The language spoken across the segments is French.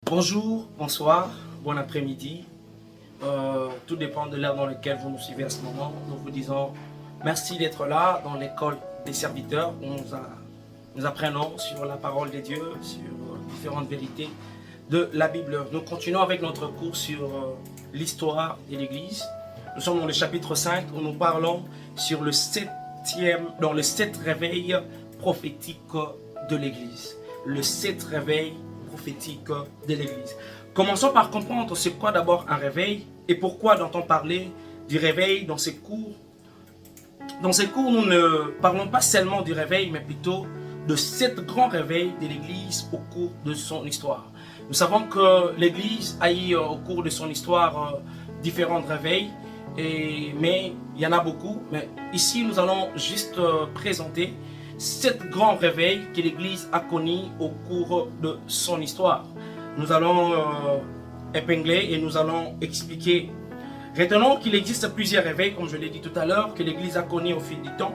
Bonjour, bonsoir, bon après-midi. Tout dépend de l'heure dans laquelle vous nous suivez à ce moment. Nous vous disons merci d'être là dans l'école des serviteurs où nous apprenons sur la parole de Dieu, sur différentes vérités de la Bible. Nous continuons avec notre cours sur l'histoire de l'Église. Nous sommes dans le chapitre 5 où nous parlons sur le 7 réveil prophétique de l'Église. Le 7 réveil prophétique de l'Église. Commençons par comprendre c'est quoi d'abord un réveil et pourquoi doit-on parler du réveil dans ces cours. Dans ces cours, nous ne parlons pas seulement du réveil, mais plutôt de 7 grands réveils de l'Église au cours de son histoire. Nous savons que l'Église a eu au cours de son histoire différents réveils, mais il y en a beaucoup. Mais ici, nous allons juste présenter 7 grands réveils que l'Église a connus au cours de son histoire. Nous allons épingler et nous allons expliquer. Retenons qu'il existe plusieurs réveils, comme je l'ai dit tout à l'heure, que l'Église a connus au fil du temps.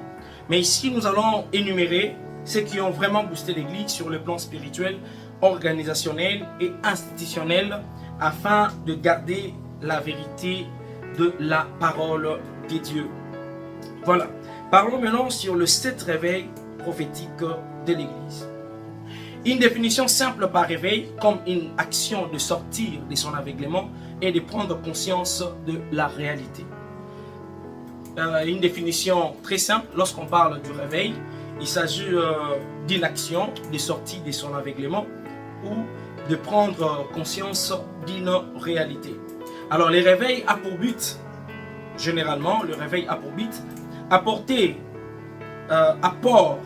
Mais ici, nous allons énumérer ceux qui ont vraiment boosté l'Église sur le plan spirituel, organisationnel et institutionnel, afin de garder la vérité de la parole de Dieu. Voilà. Parlons maintenant sur le 7 réveil prophétique de l'Église. Une définition simple par réveil, comme une action de sortir de son aveuglement et de prendre conscience de la réalité. Une définition très simple, lorsqu'on parle du réveil, il s'agit d'une action de sortie de son aveuglement ou de prendre conscience d'une réalité. Alors, le réveil a pour but, généralement, le réveil a pour but apporter apport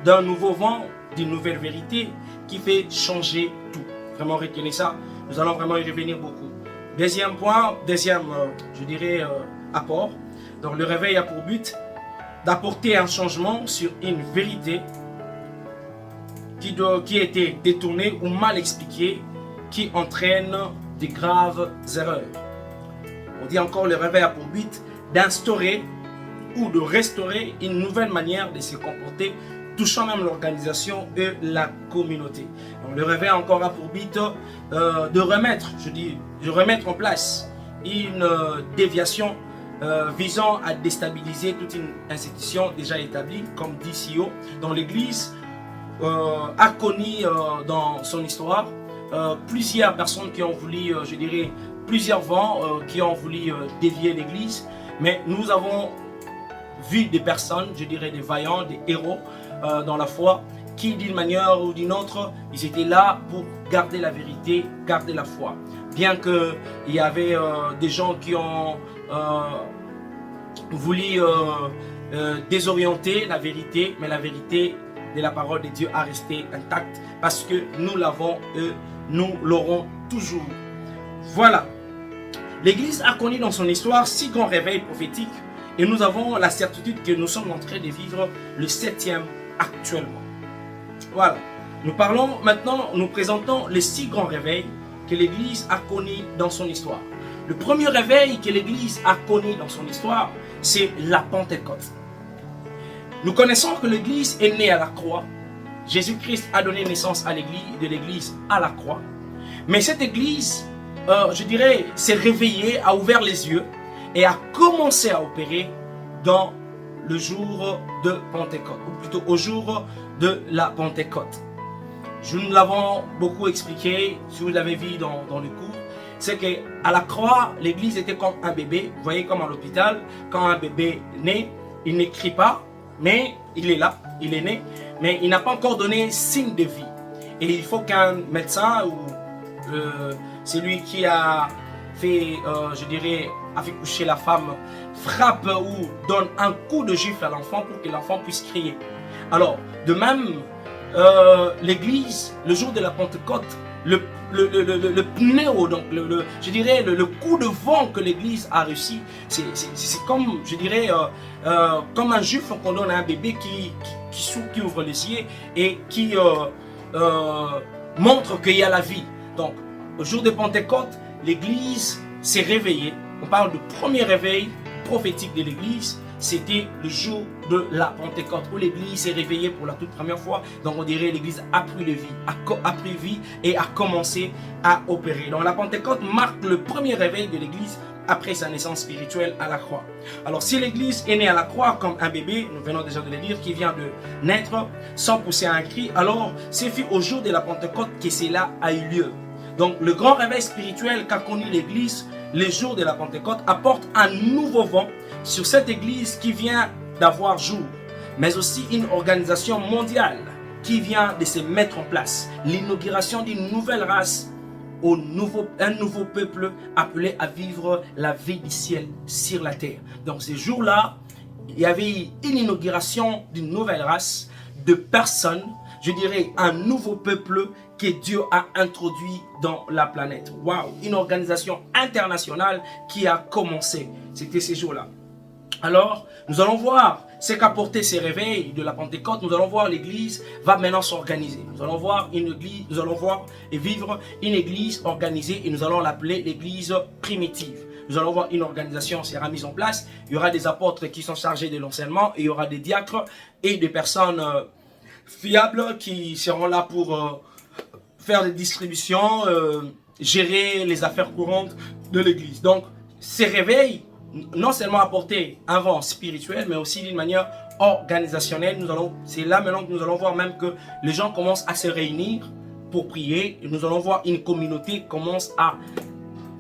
d'un nouveau vent, d'une nouvelle vérité qui fait changer tout. Vraiment retenez ça, nous allons vraiment y revenir beaucoup. Deuxième point, je dirais apport. Donc le réveil a pour but d'apporter un changement sur une vérité qui a été détournée ou mal expliquée, qui entraîne de graves erreurs. On dit encore le réveil a pour but d'instaurer ou de restaurer une nouvelle manière de se comporter, touchant même l'organisation et la communauté. Donc, le réveil encore a pour but de remettre en place une déviation visant à déstabiliser toute une institution déjà établie, comme DCO, dont l'Église a connu dans son histoire plusieurs personnes qui ont voulu, plusieurs vents qui ont voulu dévier l'Église, mais nous avons vu des personnes, des vaillants, des héros dans la foi, qui d'une manière ou d'une autre, ils étaient là pour garder la vérité, garder la foi. Bien qu'il y avait des gens qui ont voulu désorienter la vérité, mais la vérité de la parole de Dieu a resté intacte parce que nous l'avons et nous l'aurons toujours. Voilà. L'Église a connu dans son histoire 6 grands réveils prophétiques et nous avons la certitude que nous sommes en train de vivre le 7e actuellement. Voilà. Nous présentons les 6 grands réveils que l'Église a connus dans son histoire. Le premier réveil que l'Église a connu dans son histoire, c'est la Pentecôte. Nous connaissons que l'Église est née à la croix. Jésus-Christ a donné naissance à l'Église à la croix. Mais cette Église, s'est réveillée, a ouvert les yeux et a commencé à opérer dans le jour de Pentecôte, ou plutôt au jour de la Pentecôte. Nous l'avons beaucoup expliqué, si vous l'avez vu dans le cours, c'est qu'à la croix, l'Église était comme un bébé. Vous voyez, comme à l'hôpital, quand un bébé naît, il ne crie pas, mais il est là, il est né, mais il n'a pas encore donné signe de vie. Et il faut qu'un médecin ou celui qui a fait, a fait coucher la femme, frappe ou donne un coup de gifle à l'enfant pour que l'enfant puisse crier. Alors, de même, l'Église, le jour de la Pentecôte, le pneu, donc le coup de vent que l'Église a reçu, c'est comme, comme un gifle qu'on donne à un bébé qui ouvre les yeux et qui montre qu'il y a la vie. Donc, au jour de Pentecôte, l'Église s'est réveillée. On parle de premier réveil prophétique de l'Église, c'était le jour de la Pentecôte, où l'Église s'est réveillée pour la toute première fois. Donc on dirait l'Église a pris vie et a commencé à opérer. Donc la Pentecôte marque le premier réveil de l'Église après sa naissance spirituelle à la croix. Alors si l'Église est née à la croix comme un bébé, nous venons déjà de le dire, qui vient de naître sans pousser un cri, alors c'est au jour de la Pentecôte que cela a eu lieu. Donc le grand réveil spirituel qu'a connu l'Église les jours de la Pentecôte apporte un nouveau vent sur cette Église qui vient d'avoir jour, mais aussi une organisation mondiale qui vient de se mettre en place, l'inauguration d'une nouvelle race, un nouveau peuple appelé à vivre la vie du ciel sur la terre. Donc ces jours-là, il y avait une inauguration d'une nouvelle race de personnes, je dirais un nouveau peuple que Dieu a introduit dans la planète. Waouh, une organisation internationale qui a commencé. C'était ces jours-là. Alors, nous allons voir ce qu'apportait ces réveils de la Pentecôte. Nous allons voir l'Église va maintenant s'organiser. Nous allons voir une Église, nous allons voir et vivre une Église organisée et nous allons l'appeler l'Église primitive. Nous allons voir une organisation sera mise en place. Il y aura des apôtres qui sont chargés de l'enseignement et il y aura des diacres et des personnes fiables qui seront là pour faire des distributions, gérer les affaires courantes de l'Église. Donc, ces réveils non seulement apporter un vent spirituel, mais aussi d'une manière organisationnelle. C'est là maintenant que nous allons voir même que les gens commencent à se réunir pour prier. Et nous allons voir une communauté commence à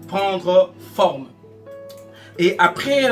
prendre forme. Et après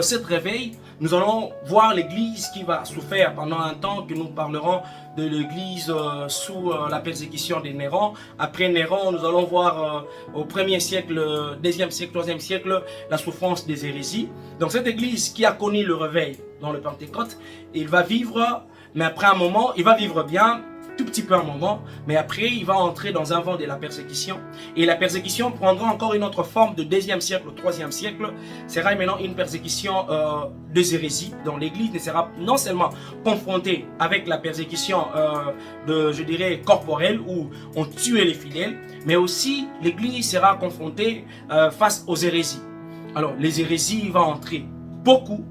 cette réveil, nous allons voir l'Église qui va souffrir pendant un temps, que nous parlerons de l'Église sous la persécution des Néron. Après Néron, nous allons voir au 1er siècle, 2e siècle, 3e siècle, la souffrance des hérésies. Donc cette Église qui a connu le réveil dans le Pentecôte, il va vivre, mais après un moment, il va vivre bien, tout petit peu un moment, mais après il va entrer dans un vent de la persécution. Et la persécution prendra encore une autre forme de 2e siècle, 3e siècle. Sera maintenant une persécution des hérésies, dont l'Église ne sera non seulement confrontée avec la persécution je dirais, corporelle, où on tuait les fidèles, mais aussi l'Église sera confrontée face aux hérésies. Alors les hérésies vont entrer beaucoup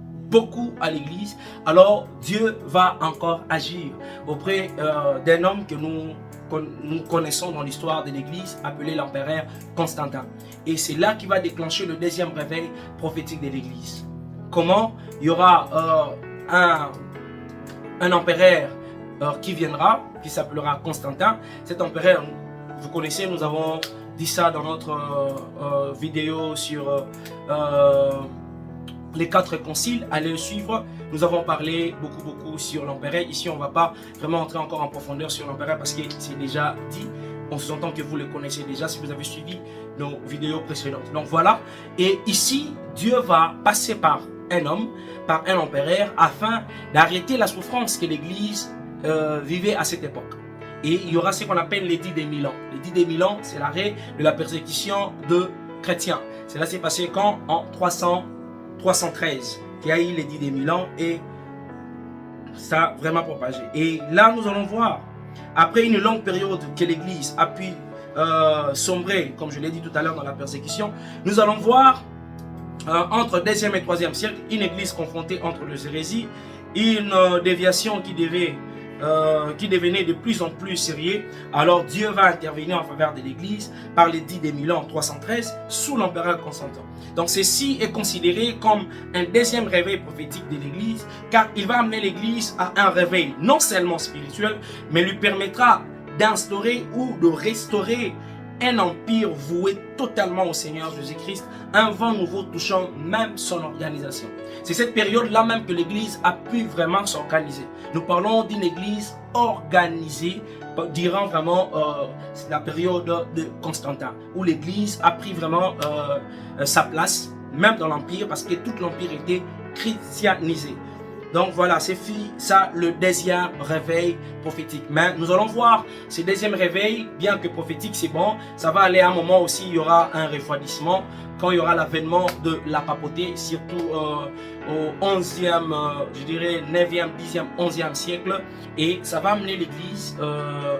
à l'Église. Alors Dieu va encore agir auprès d'un homme que nous connaissons dans l'histoire de l'Église, appelé l'empereur Constantin. Et c'est là qu'il va déclencher le deuxième réveil prophétique de l'Église. Comment? Il y aura un empereur qui viendra, qui s'appellera Constantin. Cet empereur, vous connaissez, nous avons dit ça dans notre vidéo sur les 4 conciles. Allez le suivre. Nous avons parlé beaucoup sur l'empereur. Ici, on ne va pas vraiment entrer encore en profondeur sur l'empereur parce que c'est déjà dit. On s'entend que vous le connaissez déjà si vous avez suivi nos vidéos précédentes. Donc voilà. Et ici, Dieu va passer par un homme, par un empereur, afin d'arrêter la souffrance que l'Église vivait à cette époque. Et il y aura ce qu'on appelle l'édit des 1000 ans. L'édit des 1000 ans, c'est l'arrêt de la persécution de chrétiens. Cela s'est passé quand? En 313, qui a eu l'édit des 1000 ans et ça a vraiment propagé. Et là, nous allons voir, après une longue période que l'Église a pu sombrer, comme je l'ai dit tout à l'heure dans la persécution, nous allons voir entre 2e et 3e siècle, une Église confrontée entre les hérésies, une déviation qui devenait de plus en plus sérieux. Alors Dieu va intervenir en faveur de l'Église par l'édit des 1000 ans 313 sous l'empereur Constantin. Donc ceci est considéré comme un deuxième réveil prophétique de l'Église, car il va amener l'Église à un réveil non seulement spirituel, mais lui permettra d'instaurer ou de restaurer un empire voué totalement au Seigneur Jésus-Christ, un vent nouveau touchant même son organisation. C'est cette période-là même que l'Église a pu vraiment s'organiser. Nous parlons d'une Église organisée durant vraiment la période de Constantin, où l'Église a pris vraiment sa place, même dans l'Empire, parce que tout l'Empire était christianisé. Donc voilà, c'est ça le deuxième réveil prophétique. Mais nous allons voir ce deuxième réveil, bien que prophétique c'est bon, ça va aller à un moment aussi, il y aura un refroidissement quand il y aura l'avènement de la papauté, surtout au 11e, je dirais 9e, 10e, 11e siècle. Et ça va amener l'Église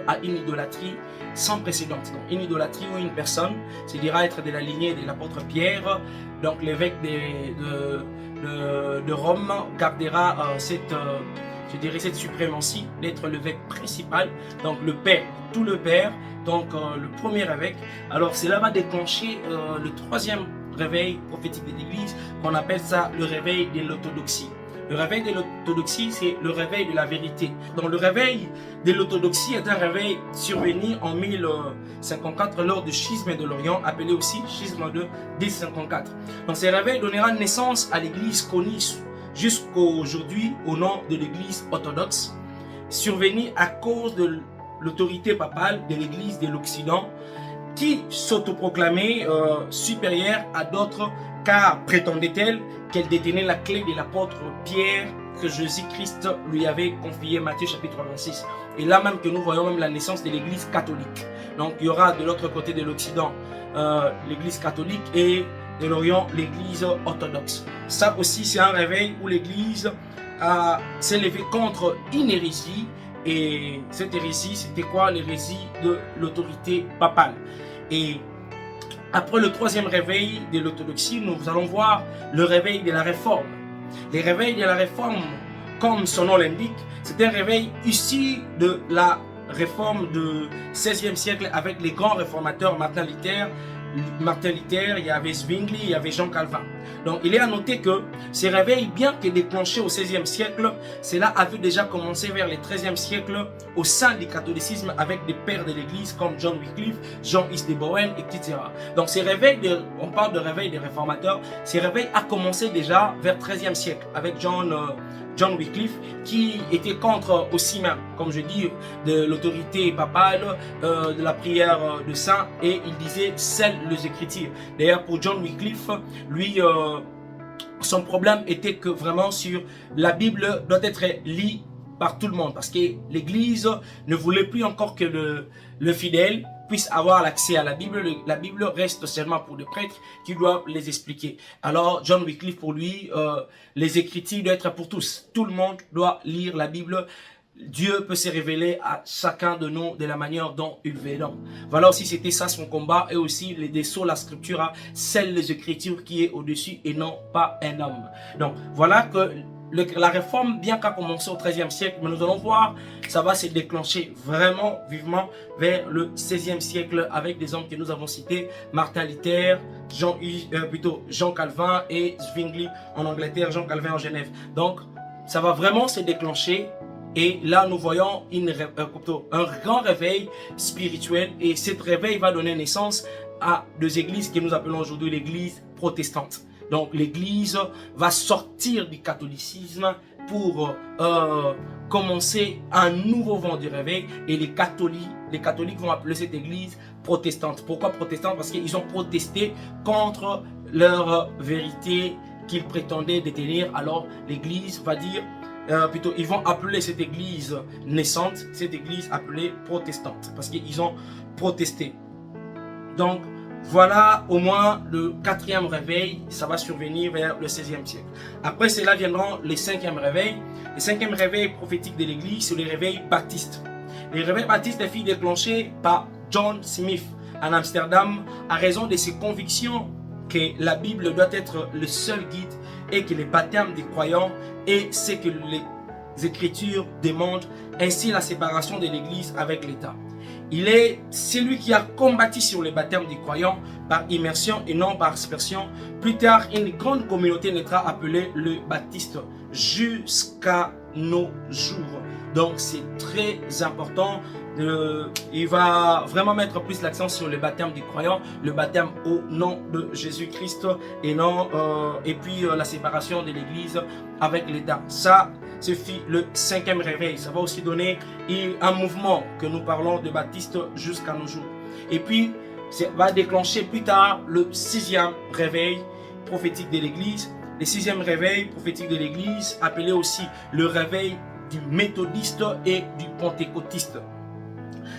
à une idolâtrie sans précédent. Donc, une idolâtrie où une personne se dira être de la lignée de l'apôtre Pierre, donc l'évêque de Rome gardera cette suprématie d'être l'évêque principal, donc le père, tout le père, donc le premier évêque. Alors cela va déclencher le troisième réveil prophétique de l'Église, qu'on appelle ça le réveil de l'orthodoxie. Le réveil de l'orthodoxie, c'est le réveil de la vérité. Donc le réveil de l'orthodoxie est un réveil survenu en 1054 lors du schisme de l'Orient, appelé aussi schisme de 1054. Donc ce réveil donnera naissance à l'Église connue jusqu'aujourd'hui au nom de l'Église orthodoxe, survenue à cause de l'autorité papale de l'Église de l'Occident, qui s'autoproclamait supérieure à d'autres, car prétendait-elle qu'elle détenait la clé de l'apôtre Pierre que Jésus-Christ lui avait confié, Matthieu chapitre 26. Et là même que nous voyons même la naissance de l'Église catholique. Donc il y aura de l'autre côté de l'Occident l'Église catholique et de l'Orient l'Église orthodoxe. Ça aussi c'est un réveil où l'Église s'est levée contre une hérésie. Et cette hérésie, c'était quoi? L'hérésie de l'autorité papale. Et après le troisième réveil de l'orthodoxie, nous allons voir le réveil de la réforme. Les réveils de la réforme, comme son nom l'indique, c'est un réveil issu de la réforme du XVIe siècle avec les grands réformateurs Martin Luther, il y avait Zwingli, il y avait Jean Calvin. Donc il est à noter que ces réveils, bien que déclenchés au XVIe siècle, cela avait déjà commencé vers le XIIIe siècle au sein du catholicisme avec des pères de l'Église comme John Wycliffe, Jean-Hugues de Bowen, etc. Donc ces réveils, on parle de réveil des réformateurs, ces réveils a commencé déjà vers le XIIIe siècle avec John Wycliffe, qui était contre aussi même, comme je dis, de l'autorité papale, de la prière de saint, et il disait scelle les Écritures. D'ailleurs, pour John Wycliffe, lui, son problème était que vraiment sur la Bible doit être lue par tout le monde, parce que l'Église ne voulait plus encore que le fidèle puisse avoir l'accès à la Bible. La Bible reste seulement pour les prêtres qui doivent les expliquer. Alors John Wycliffe, pour lui, les Écritures doivent être pour tous. Tout le monde doit lire la Bible. Dieu peut se révéler à chacun de nous de la manière dont il veut. Donc, voilà aussi, c'était ça son combat, et aussi les dessous, la scripture a celle des Écritures qui est au-dessus et non pas un homme. Donc voilà que la réforme, bien qu'à commencer au XIIIe siècle, mais nous allons voir, ça va se déclencher vraiment vivement vers le XVIe siècle avec des hommes que nous avons cités, Martin Luther, Jean Calvin et Zwingli en Angleterre, Jean Calvin en Genève. Donc ça va vraiment se déclencher. Et là, nous voyons un grand réveil spirituel. Et cet réveil va donner naissance à deux églises que nous appelons aujourd'hui l'église protestante. Donc, l'église va sortir du catholicisme pour commencer un nouveau vent du réveil. Et les catholiques vont appeler cette église protestante. Pourquoi protestante? Parce qu'ils ont protesté contre leur vérité qu'ils prétendaient détenir. Alors, l'église va dire... ils vont appeler cette église naissante, cette église appelée protestante, parce qu'ils ont protesté. Donc, voilà au moins le quatrième réveil, ça va survenir vers le XVIe siècle. Après cela viendront les cinquièmes réveils. Les cinquièmes réveils prophétiques de l'église, c'est les réveils baptistes. Les réveils baptistes sont déclenchés par John Smith en Amsterdam à raison de ses convictions que la Bible doit être le seul guide et que les baptêmes des croyants est ce que les Écritures demandent, ainsi la séparation de l'Église avec l'État. Il est celui qui a combattu sur le baptême des croyants par immersion et non par aspersion. Plus tard, une grande communauté naîtra appelée le baptiste jusqu'à nos jours. Donc c'est très important. Il va vraiment mettre plus l'accent sur le baptême des croyants, le baptême au nom de Jésus-Christ et non et puis la séparation de l'Église avec l'État. Ça, ce fut le cinquième réveil. Ça va aussi donner un mouvement que nous parlons de baptiste jusqu'à nos jours. Et puis, ça va déclencher plus tard le sixième réveil prophétique de l'Église. Le sixième réveil prophétique de l'Église, appelé aussi le réveil du méthodiste et du pentecôtiste.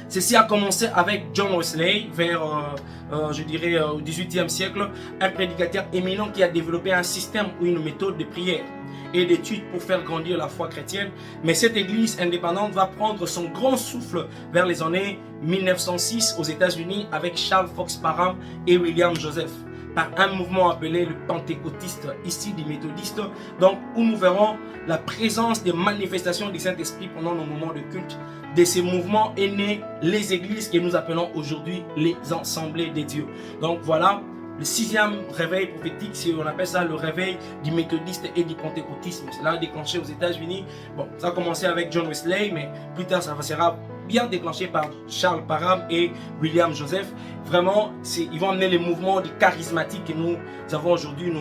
Ceci a commencé avec John Wesley vers, je dirais, au XVIIIe siècle, un prédicateur éminent qui a développé un système ou une méthode de prière et d'études pour faire grandir la foi chrétienne. Mais cette église indépendante va prendre son grand souffle vers les années 1906 aux États-Unis avec Charles Fox Parham et William Joseph, par un mouvement appelé le pentecôtiste, ici des méthodistes, donc où nous verrons la présence des manifestations du Saint-Esprit pendant nos moments de culte. De ces mouvements est né les églises que nous appelons aujourd'hui les assemblées des dieux. Donc voilà, le 6e réveil prophétique, si on appelle ça le réveil du méthodiste et du pentecôtisme. Cela a déclenché aux États-Unis. Bon, ça a commencé avec John Wesley, mais plus tard ça sera bien déclenché par Charles Parham et William Joseph. Vraiment, ils vont amener les mouvements charismatiques que nous avons aujourd'hui.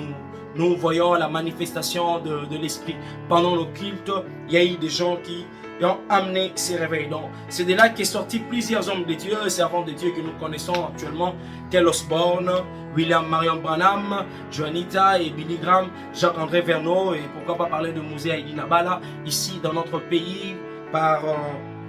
Nous voyons la manifestation de l'esprit. Pendant nos cultes, il y a eu des gens qui ont amené ces réveils. Donc, c'est de là qu'est sorti plusieurs hommes de Dieu, servants de Dieu que nous connaissons actuellement, tels Osborne, William Marion Branham, Juanita et Billy Graham, Jacques-André Verneau, et pourquoi pas parler de Mosé Haïdi Nabala, ici dans notre pays, par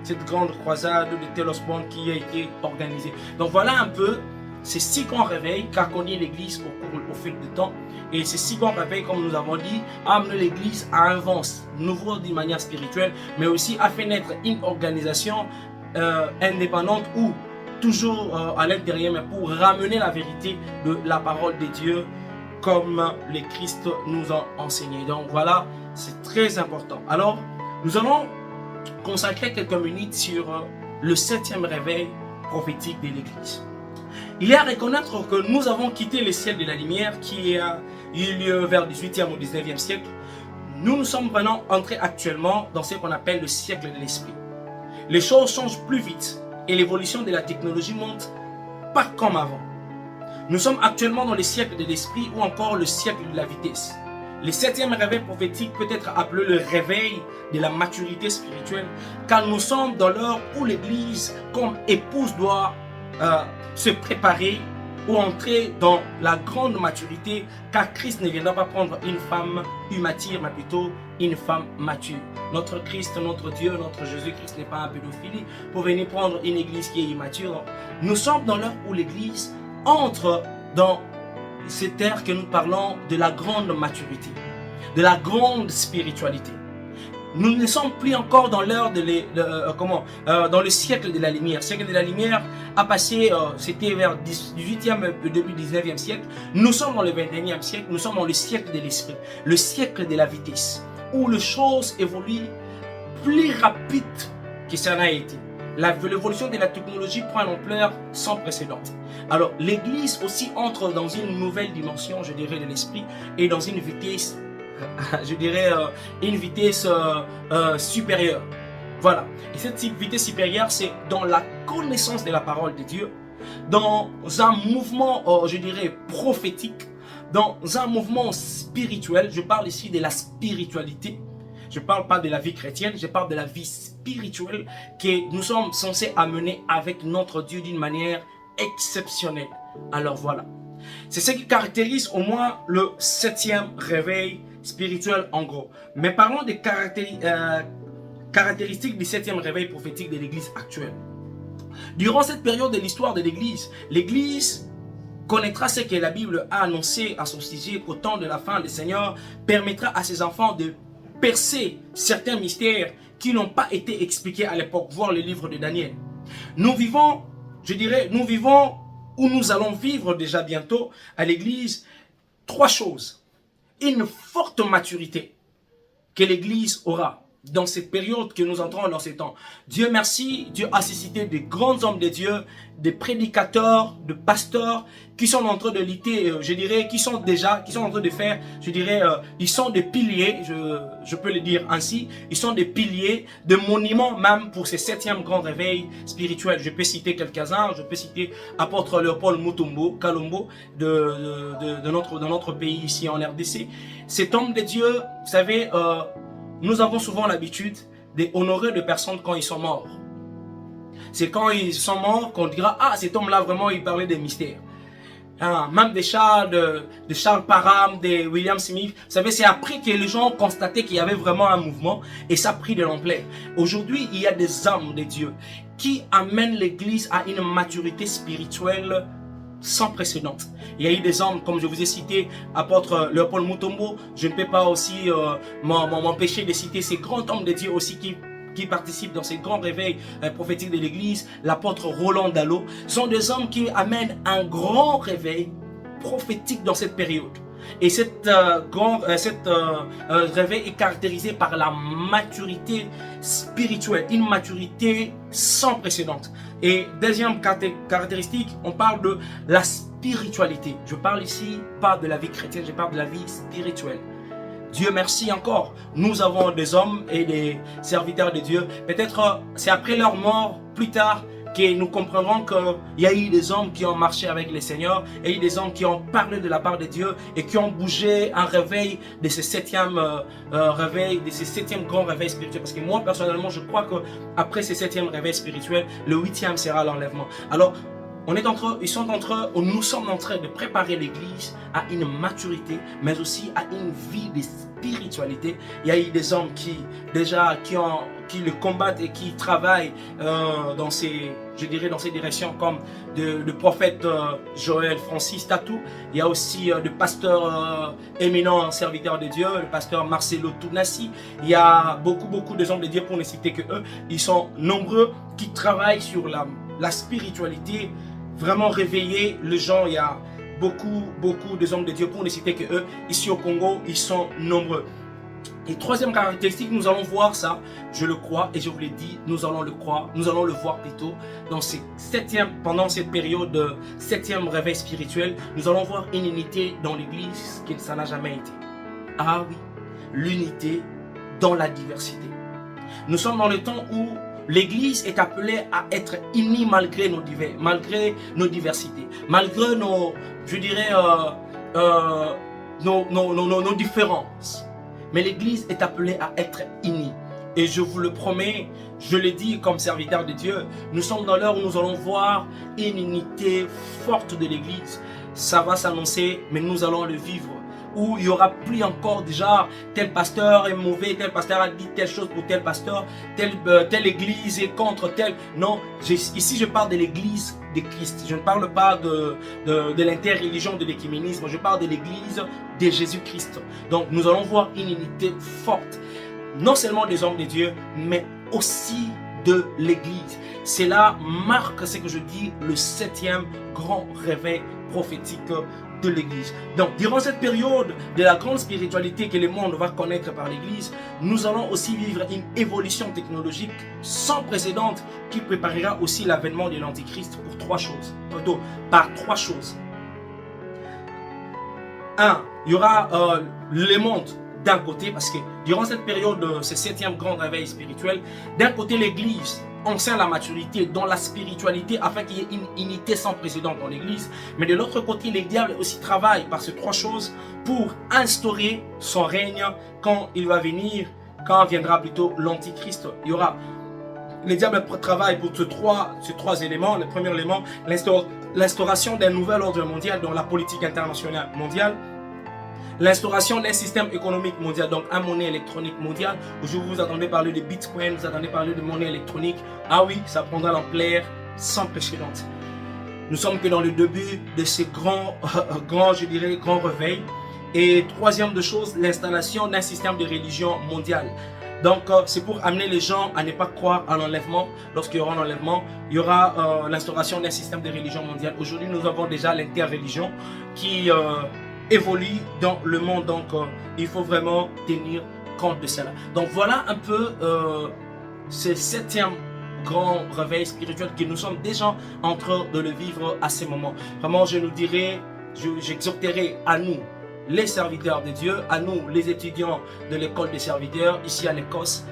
cette grande croisade de Tel Osborne qui a été organisée. Donc voilà un peu ces 6 grands réveils qu'a connu l'Église au fil du temps. Et ces 6 grands réveils, comme nous avons dit, amenent l'Église à un vent nouveau d'une manière spirituelle, mais aussi à faire naître une organisation indépendante ou toujours à l'intérieur, mais pour ramener la vérité de la parole de Dieu comme le Christ nous a enseigné. Donc voilà, c'est très important. Alors, nous allons consacrer quelques minutes sur le 7e réveil prophétique de l'Église. Il est à reconnaître que nous avons quitté le ciel de la lumière qui a eu lieu vers le 18e au 19e siècle. Nous sommes vraiment entrés actuellement dans ce qu'on appelle le siècle de l'esprit. Les choses changent plus vite et l'évolution de la technologie monte pas comme avant. Nous sommes actuellement dans le siècle de l'esprit ou encore le siècle de la vitesse. Le 7e réveil prophétique peut être appelé le réveil de la maturité spirituelle, car nous sommes dans l'heure où l'Église, comme épouse, doit se préparer ou entrer dans la grande maturité, car Christ ne viendra pas prendre une femme immature, mais plutôt une femme mature. Notre Christ, notre Dieu, notre Jésus-Christ n'est pas un pédophile pour venir prendre une église qui est immature. Nous sommes dans l'heure où l'église entre dans cette ère que nous parlons de la grande maturité, de la grande spiritualité. Nous ne sommes plus encore dans l'heure dans le siècle de la lumière. Le siècle de la lumière a passé, c'était vers le 18e, début du 19e siècle. Nous sommes dans le 21e siècle, nous sommes dans le siècle de l'esprit, le siècle de la vitesse, où les choses évoluent plus rapide que ça n'a été. L'évolution de la technologie prend une ampleur sans précédent. Alors, l'Église aussi entre dans une nouvelle dimension, je dirais, de l'esprit et dans une vitesse, je dirais, une vitesse supérieure. Voilà. Et cette vitesse supérieure, c'est dans la connaissance de la parole de Dieu, dans un mouvement, je dirais, prophétique, dans un mouvement spirituel. Je parle ici de la spiritualité. Je ne parle pas de la vie chrétienne, je parle de la vie spirituelle que nous sommes censés amener avec notre Dieu d'une manière exceptionnelle. Alors voilà. C'est ce qui caractérise au moins le 7e réveil spirituel en gros. Mais parlons des caractéristiques du 7e réveil prophétique de l'Église actuelle. Durant cette période de l'histoire de l'Église connaîtra ce que la Bible a annoncé à son sujet, qu'au temps de la fin, le Seigneur permettra à ses enfants de percer certains mystères qui n'ont pas été expliqués à l'époque, voir le livre de Daniel. Nous vivons, je dirais, où nous allons vivre déjà bientôt à l'Église, 3 choses. Une forte maturité que l'Église aura dans cette période que nous entrons dans ces temps. Dieu merci, Dieu a suscité des grands hommes de Dieu, des prédicateurs, des pasteurs qui sont en train de lutter, je dirais, qui sont en train de faire, je dirais, ils sont des piliers, je peux le dire ainsi, ils sont des piliers, des monuments même pour ces 7e grand réveil spirituel. Je peux citer quelques-uns, je peux citer apôtre Léopold Mutombo Kalombo de notre pays ici en RDC. Cet homme de Dieu, vous savez, nous avons souvent l'habitude d'honorer des personnes quand ils sont morts. C'est quand ils sont morts qu'on dira « Ah, cet homme-là, vraiment, il parlait des mystères. » même de Charles Parham, de William Smith. Vous savez, c'est après que les gens ont constaté qu'il y avait vraiment un mouvement et ça a pris de l'ampleur. Aujourd'hui, il y a des hommes de Dieu qui amènent l'Église à une maturité spirituelle sans précédent. Il y a eu des hommes, comme je vous ai cité, apôtre Léopold Mutombo. Je ne peux pas aussi m'empêcher de citer ces grands hommes de Dieu aussi qui participent dans ces grands réveils prophétiques de l'Église. L'apôtre Roland Dallot sont des hommes qui amènent un grand réveil prophétique dans cette période. Et cette réveil est caractérisé par la maturité spirituelle, une maturité sans précédent. Et deuxième caractéristique, on parle de la spiritualité. Je parle ici pas de la vie chrétienne, je parle de la vie spirituelle. Dieu merci encore, nous avons des hommes et des serviteurs de Dieu. Peut-être c'est après leur mort, plus tard, que nous comprendrons qu'il y a eu des hommes qui ont marché avec le Seigneur, il y a eu des hommes qui ont parlé de la part de Dieu et qui ont bougé un réveil de ce septième réveil, de ce septième grand réveil spirituel. Parce que moi, personnellement, je crois qu'après ce septième réveil spirituel, le huitième sera l'enlèvement. Alors, nous sommes en train de préparer l'Église à une maturité, mais aussi à une vie de spiritualité. Il y a eu des hommes qui le combattent et qui travaillent dans ces directions, comme le prophète Joël Francis Tatou. Il y a aussi le pasteur éminent serviteur de Dieu, le pasteur Marcelo Tounassi. Il y a beaucoup de hommes de Dieu, pour ne citer que eux. Ils sont nombreux qui travaillent sur la spiritualité, vraiment réveiller les gens. Il y a beaucoup de hommes de Dieu, pour ne citer que eux. Ici au Congo, ils sont nombreux. Et troisième caractéristique, nous allons voir ça, je le crois, et je vous l'ai dit, nous allons le voir plutôt, pendant cette période de septième réveil spirituel, nous allons voir une unité dans l'Église qui ça n'a jamais été. Ah oui, l'unité dans la diversité. Nous sommes dans le temps où l'Église est appelée à être unie malgré nos diversités, malgré nos différences. Mais l'Église est appelée à être unie. Et je vous le promets, je le dis comme serviteur de Dieu, nous sommes dans l'heure où nous allons voir une unité forte de l'Église. Ça va s'annoncer, mais nous allons le vivre. Où il n'y aura plus encore déjà tel pasteur est mauvais, tel pasteur a dit telle chose pour tel pasteur, telle église est contre tel. Non, ici je parle de l'église de Christ. Je ne parle pas de l'interreligion, de l'écuménisme. Je parle de l'église de Jésus-Christ. Donc nous allons voir une unité forte, non seulement des hommes de Dieu, mais aussi de l'église. Cela marque ce que je dis, le septième grand réveil prophétique de l'Église. Donc, durant cette période de la grande spiritualité que le monde va connaître par l'Église, nous allons aussi vivre une évolution technologique sans précédent qui préparera aussi l'avènement de l'Antichrist par trois choses. Un, il y aura le monde d'un côté, parce que durant cette période de ce septième grand réveil spirituel, d'un côté l'Église enseigne la maturité dans la spiritualité afin qu'il y ait une unité sans précédent dans l'Église. Mais de l'autre côté, les diables aussi travaillent par ces trois choses pour instaurer son règne quand il va venir, quand viendra plutôt l'Antichrist. Les diables travaillent pour ces trois éléments. Le premier élément, l'instauration d'un nouvel ordre mondial dans la politique internationale mondiale. L'instauration d'un système économique mondial, donc une monnaie électronique mondiale. Aujourd'hui, vous attendez parler de Bitcoin, vous attendez parler de monnaie électronique. Ah oui, ça prendra l'ampleur sans précédent. Nous sommes que dans le début de ces grands réveils. Et troisième de chose, l'installation d'un système de religion mondiale. Donc, c'est pour amener les gens à ne pas croire à l'enlèvement. Lorsqu'il y aura un enlèvement, il y aura l'instauration d'un système de religion mondiale. Aujourd'hui, nous avons déjà l'interreligion qui évolue dans le monde. Donc, il faut vraiment tenir compte de cela. Donc, voilà un peu ce septième grand réveil spirituel que nous sommes déjà en train de le vivre à ces moments. Vraiment, j'exhorterai à nous, les serviteurs de Dieu, à nous, les étudiants de l'école des serviteurs, ici en Écosse,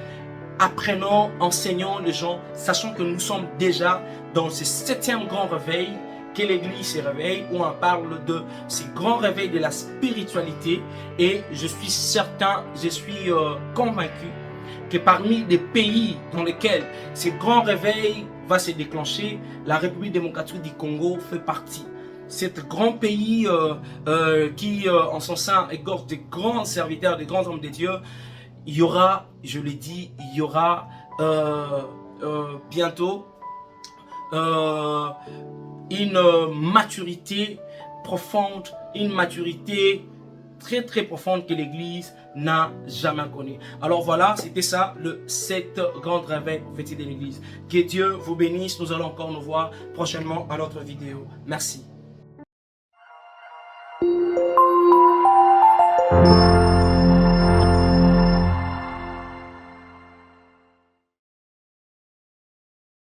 apprenons, enseignons les gens, sachant que nous sommes déjà dans ce septième grand réveil, que l'Église se réveille, où on parle de ce grand réveil de la spiritualité. Et je suis certain, je suis convaincu que parmi les pays dans lesquels ce grand réveil va se déclencher, la République démocratique du Congo fait partie. cet grand pays qui, en son sein, égorge des grands serviteurs, des grands hommes de Dieu, il y aura, je l'ai dit, il y aura bientôt une maturité profonde, une maturité très très profonde que l'Église n'a jamais connue. Alors voilà, c'était ça, le 7 grand réveil prophétique de l'Église. Que Dieu vous bénisse. Nous allons encore nous voir prochainement à notre vidéo. Merci.